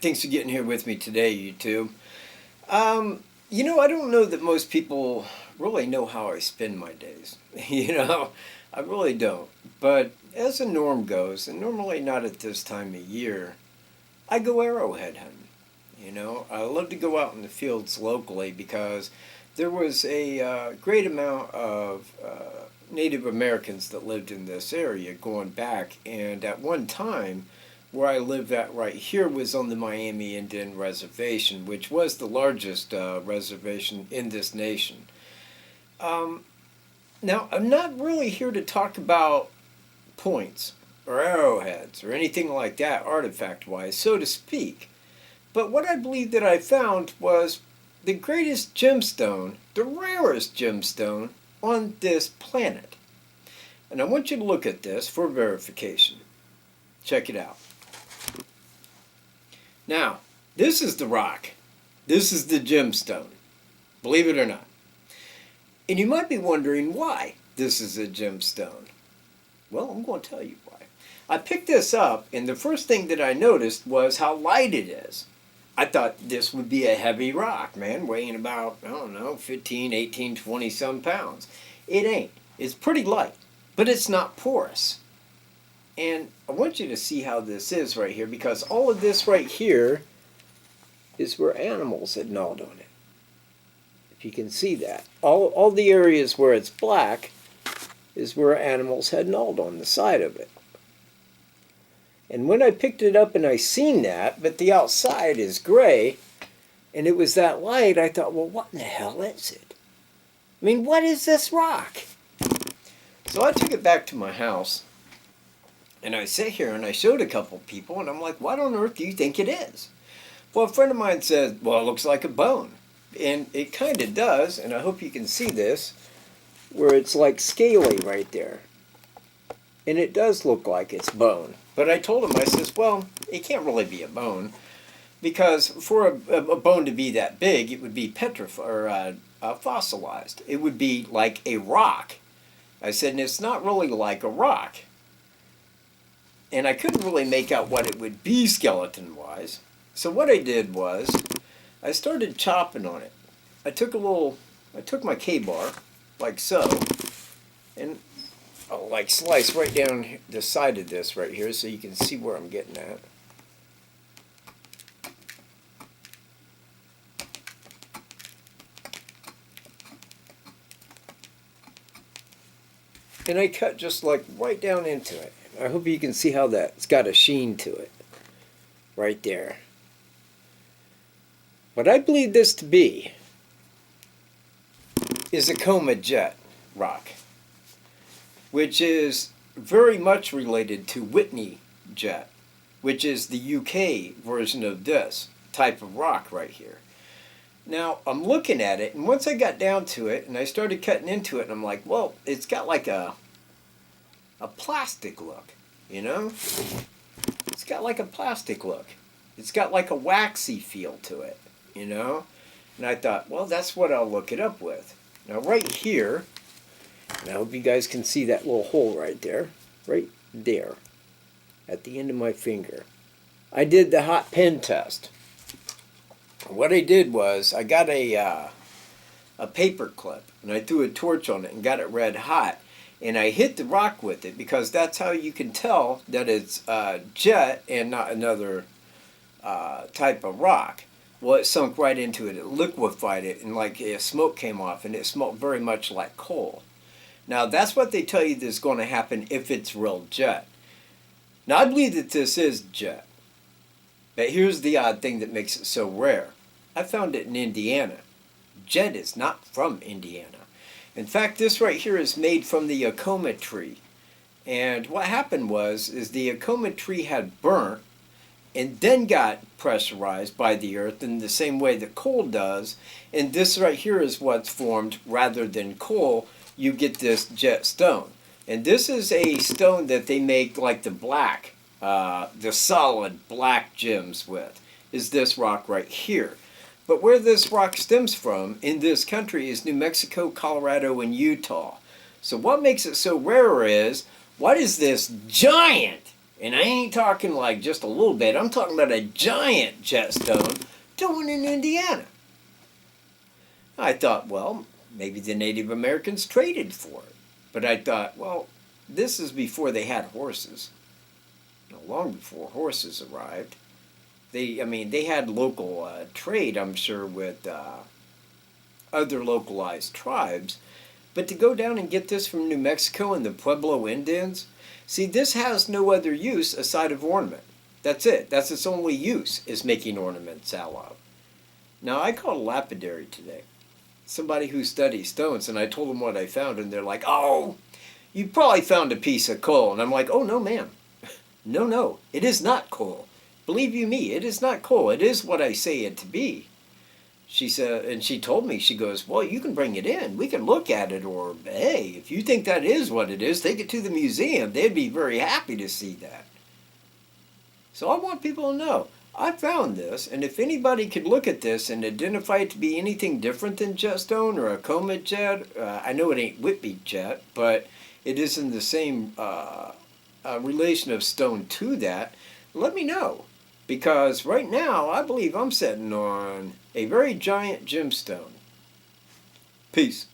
Thanks for getting here with me today, YouTube. I don't know that most people really know how I spend my days. I really don't. But as the norm goes, and normally not at this time of year, I go arrowhead hunting. I love to go out in the fields locally because there was a great amount of Native Americans that lived in this area going back, and at one time, where I live at right here was on the Miami Indian Reservation, which was the largest reservation in this nation. Now, I'm not really here to talk about points or arrowheads or anything like that, artifact-wise, so to speak. But what I believe that I found was the greatest gemstone, the rarest gemstone on this planet. And I want you to look at this for verification. Check it out. Now, this is the rock. This is the gemstone. Believe it or not. And you might be wondering why this is a gemstone. Well, I'm going to tell you why. I picked this up, and the first thing that I noticed was how light it is. I thought this would be a heavy rock, man, weighing about, 15, 18, 20 some pounds. It ain't. It's pretty light, but it's not porous. And I want you to see how this is right here, because all of this right here is where animals had gnawed on it. If you can see that. All the areas where it's black is where animals had gnawed on the side of it. And when I picked it up and I seen that, but the outside is gray, and it was that light, I thought, well, what in the hell is it? I mean, what is this rock? So I took it back to my house. And I sat here and I showed a couple people, and I'm like, what on earth do you think it is? Well, a friend of mine said, well, it looks like a bone. And it kind of does, and I hope you can see this, where it's like scaly right there. And it does look like it's bone. But I told him, I says, well, it can't really be a bone, because for a bone to be that big, it would be petrified or fossilized. It would be like a rock. I said, and it's not really like a rock. And I couldn't really make out what it would be skeleton-wise. So what I did was, I started chopping on it. I took my K-bar, like so, and I'll like slice right down the side of this right here so you can see where I'm getting at. And I cut just like right down into it. I hope you can see how that's got a sheen to it. Right there. What I believe this to be is a coma jet rock, which is very much related to Whitney jet, which is the UK version of this type of rock right here. Now, I'm looking at it, and once I got down to it, and I started cutting into it, and I'm like, well, it's got like a plastic look, It's got like a plastic look. It's got like a waxy feel to it, And I thought, well, that's what I'll look it up with. Now, right here, and I hope you guys can see that little hole right there, at the end of my finger. I did the hot pen test. What I did was I got a paper clip, and I threw a torch on it and got it red hot. And I hit the rock with it because that's how you can tell that it's jet and not another type of rock. Well, it sunk right into it. It liquefied it, and like smoke came off, and it smelled very much like coal. Now, that's what they tell you is going to happen if it's real jet. Now, I believe that this is jet. But here's the odd thing that makes it so rare. I found it in Indiana. Jet is not from Indiana. In fact, this right here is made from the Acoma tree. And what happened is the Acoma tree had burnt and then got pressurized by the earth in the same way that coal does. And this right here is what's formed rather than coal. You get this jet stone. And this is a stone that they make like the black, the solid black gems with, is this rock right here. But where this rock stems from in this country is New Mexico, Colorado, and Utah. So what makes it so rare is, what is this giant And I ain't talking like just a little bit. I'm talking about a giant jetstone to one in Indiana. I thought, well, maybe the Native Americans traded for it. But I thought, well, this is before they had horses. Long before horses arrived. They had local trade, I'm sure, with other localized tribes. But to go down and get this from New Mexico and the Pueblo Indians, see, this has no other use aside of ornament. That's it. That's its only use, is making ornaments out of. Now, I called a lapidary today, somebody who studies stones, and I told them what I found, and they're like, oh, you probably found a piece of coal. And I'm like, oh, no, ma'am. No, it is not coal. Believe you me, it is not coal. It is what I say it to be. She said, and she told me, she goes, well, you can bring it in. We can look at it, or, hey, if you think that is what it is, take it to the museum. They'd be very happy to see that. So I want people to know, I found this, and if anybody could look at this and identify it to be anything different than jetstone or a comet jet, I know it ain't Whitby jet, but it is in the same relation of stone to that, let me know. Because right now, I believe I'm sitting on a very giant gemstone. Peace.